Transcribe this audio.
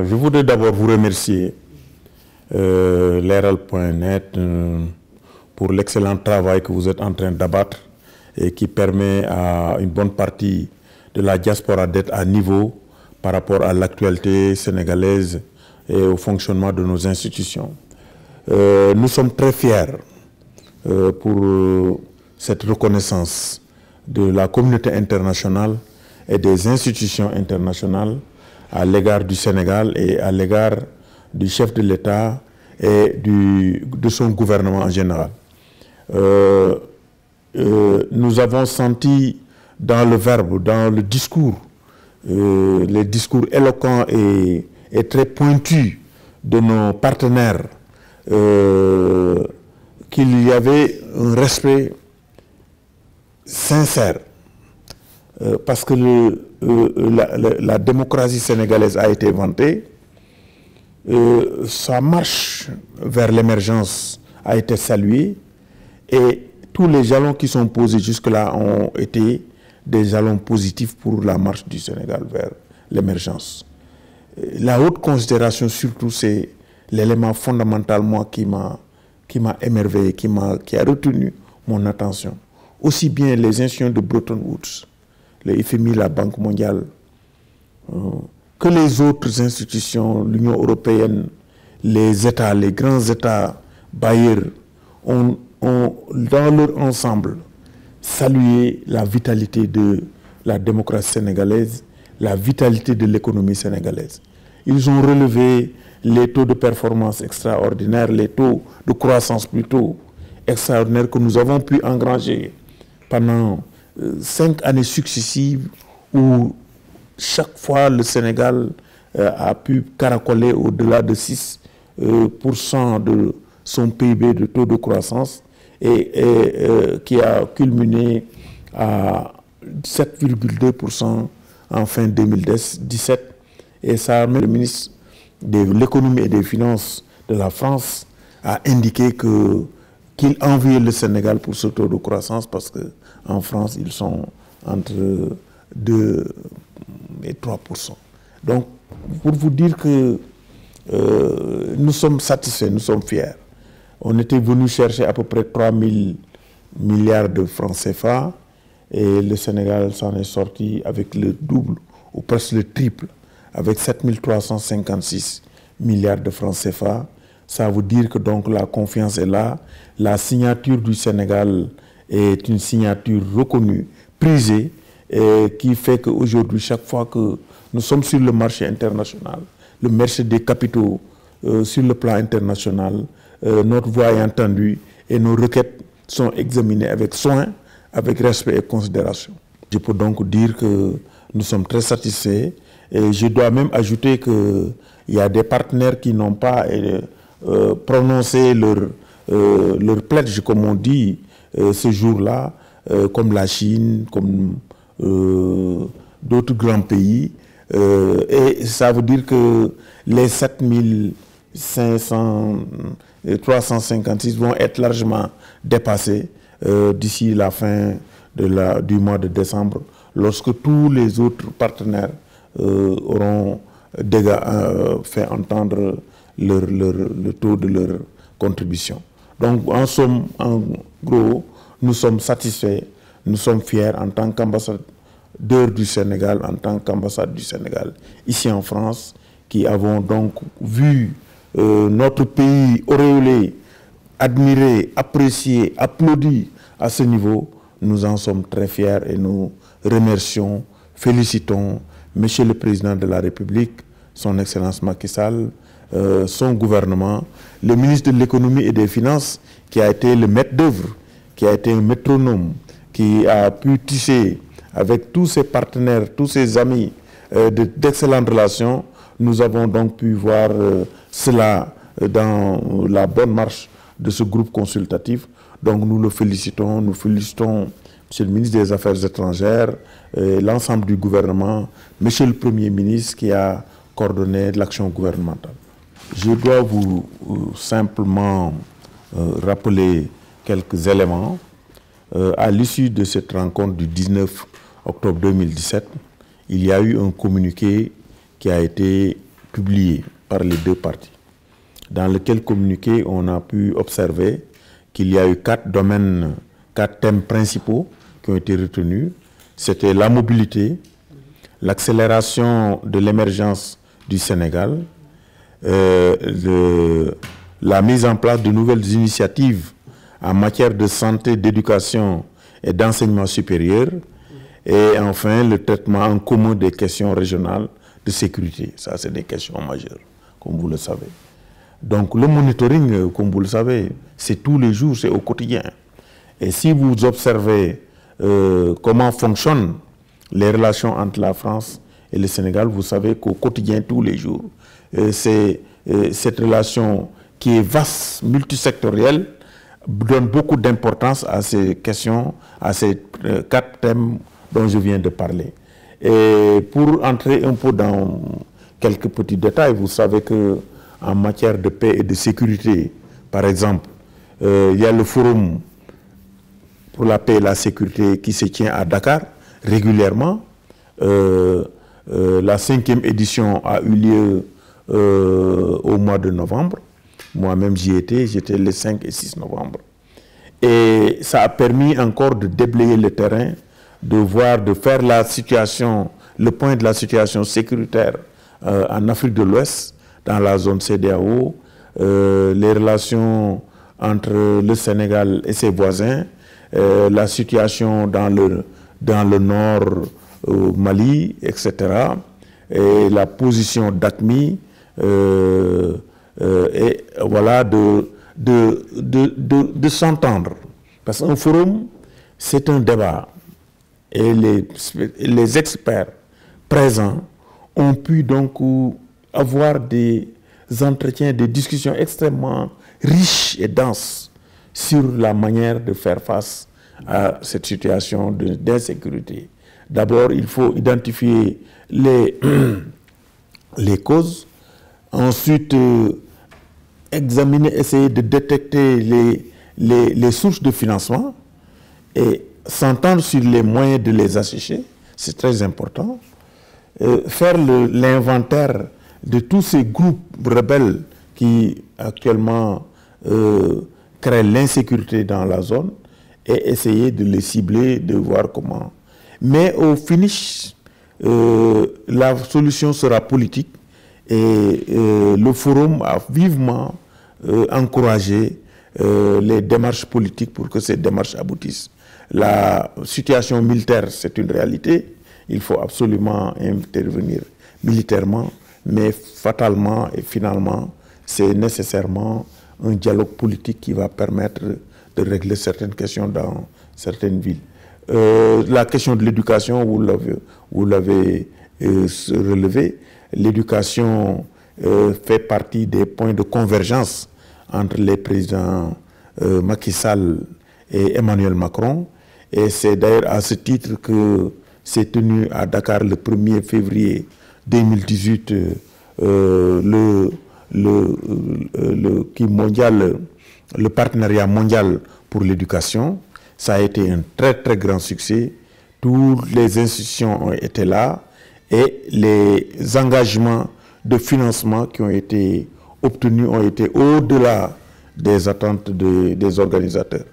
Je voudrais d'abord vous remercier, Leral.net, pour l'excellent travail que vous êtes en train d'abattre et qui permet à une bonne partie de la diaspora d'être à niveau par rapport à l'actualité sénégalaise et au fonctionnement de nos institutions. Nous sommes très fiers pour cette reconnaissance de la communauté internationale et des institutions internationales à l'égard du Sénégal et à l'égard du chef de l'État et de son gouvernement en général. Nous avons senti dans le verbe, dans le discours, les discours éloquents et très pointus de nos partenaires, qu'il y avait un respect sincère, parce que la démocratie sénégalaise a été vantée, sa marche vers l'émergence a été saluée et tous les jalons qui sont posés jusque-là ont été des jalons positifs pour la marche du Sénégal vers l'émergence. La haute considération surtout, c'est l'élément fondamental moi qui m'a émerveillé, qui a retenu mon attention. Aussi bien les institutions de Bretton Woods, le FMI, la Banque mondiale, que les autres institutions, l'Union européenne, les États, les grands États bailleurs, ont dans leur ensemble salué la vitalité de la démocratie sénégalaise, la vitalité de l'économie sénégalaise. Ils ont relevé les taux de performance extraordinaires, les taux de croissance plutôt extraordinaires que nous avons pu engranger pendant 5 années successives où chaque fois le Sénégal a pu caracoler au-delà de 6% de son PIB de taux de croissance et qui a culminé à 7,2% en fin 2017. Et ça a même le ministre de l'économie et des finances de la France a indiqué qu'il enviait le Sénégal pour ce taux de croissance parce qu'en France, ils sont entre 2 et 3%. Donc, pour vous dire que nous sommes satisfaits, nous sommes fiers. On était venu chercher à peu près 3 000 milliards de francs CFA et le Sénégal s'en est sorti avec le double ou presque le triple, avec 7 356 milliards de francs CFA. Ça veut dire que donc la confiance est là. La signature du Sénégal est une signature reconnue, prisée, et qui fait qu'aujourd'hui, chaque fois que nous sommes sur le marché international, le marché des capitaux sur le plan international, notre voix est entendue et nos requêtes sont examinées avec soin, avec respect et considération. Je peux donc dire que nous sommes très satisfaits et je dois même ajouter qu'il y a des partenaires qui n'ont pas prononcé leur pledge, comme on dit, ce jour-là, comme la Chine, comme d'autres grands pays. Et ça veut dire que les 356 vont être largement dépassés d'ici la fin du mois de décembre, lorsque tous les autres partenaires auront fait entendre le taux de leur contribution. Donc, en somme, en gros, nous sommes satisfaits, nous sommes fiers en tant qu'ambassadeur du Sénégal, en tant qu'ambassade du Sénégal ici en France, qui avons donc vu notre pays auréolé, admiré, apprécié, applaudi à ce niveau. Nous en sommes très fiers et nous remercions, félicitons Monsieur le Président de la République, son Excellence Macky Sall, son gouvernement, le ministre de l'économie et des finances qui a été le maître d'œuvre, qui a été un métronome, qui a pu tisser avec tous ses partenaires, tous ses amis d'excellentes relations. Nous avons donc pu voir cela dans la bonne marche de ce groupe consultatif. Donc nous le félicitons, nous félicitons Monsieur le ministre des Affaires étrangères, l'ensemble du gouvernement, Monsieur le Premier ministre qui a coordonné l'action gouvernementale. Je dois vous simplement rappeler quelques éléments. À l'issue de cette rencontre du 19 octobre 2017, il y a eu un communiqué qui a été publié par les deux parties, dans lequel communiqué on a pu observer qu'il y a eu 4 domaines, 4 thèmes principaux qui ont été retenus. C'était la mobilité, l'accélération de l'émergence du Sénégal, la mise en place de nouvelles initiatives en matière de santé, d'éducation et d'enseignement supérieur, et enfin le traitement en commun des questions régionales de sécurité. Ça, c'est des questions majeures, comme vous le savez. Donc le monitoring, comme vous le savez, c'est tous les jours, c'est au quotidien. Et si vous observez comment fonctionnent les relations entre la France et le Sénégal, vous savez qu'au quotidien, tous les jours, c'est cette relation qui est vaste, multisectorielle, donne beaucoup d'importance à ces questions, à ces 4 thèmes dont je viens de parler. Et pour entrer un peu dans quelques petits détails, vous savez que en matière de paix et de sécurité, par exemple, il y a le forum pour la paix et la sécurité qui se tient à Dakar régulièrement. La 5e édition a eu lieu au mois de novembre. Moi-même j'y étais, j'étais les 5 et 6 novembre. Et ça a permis encore de déblayer le terrain, de voir, de faire la situation, le point de la situation sécuritaire en Afrique de l'Ouest, dans la zone CEDEAO, les relations entre le Sénégal et ses voisins, la situation dans le nord Mali, etc. Et la position d'AQMI, et voilà, de s'entendre. Parce qu'un forum, c'est un débat. Et les experts présents ont pu donc avoir des entretiens, des discussions extrêmement riches et denses sur la manière de faire face à cette situation d'insécurité. D'abord, il faut identifier les causes, ensuite examiner, essayer de détecter les sources de financement et s'entendre sur les moyens de les assécher, c'est très important. Faire l'inventaire de tous ces groupes rebelles qui actuellement créent l'insécurité dans la zone et essayer de les cibler, de voir comment. Mais au finish, la solution sera politique et le forum a vivement encouragé les démarches politiques pour que ces démarches aboutissent. La situation militaire, c'est une réalité. Il faut absolument intervenir militairement, mais fatalement et finalement, c'est nécessairement un dialogue politique qui va permettre de régler certaines questions dans certaines villes. La question de l'éducation, vous l'avez relevé. L'éducation fait partie des points de convergence entre les présidents Macky Sall et Emmanuel Macron. Et c'est d'ailleurs à ce titre que s'est tenu à Dakar le 1er février 2018 le partenariat mondial pour l'éducation. Ça a été un très très grand succès. Toutes les institutions ont été là et les engagements de financement qui ont été obtenus ont été au-delà des attentes des organisateurs.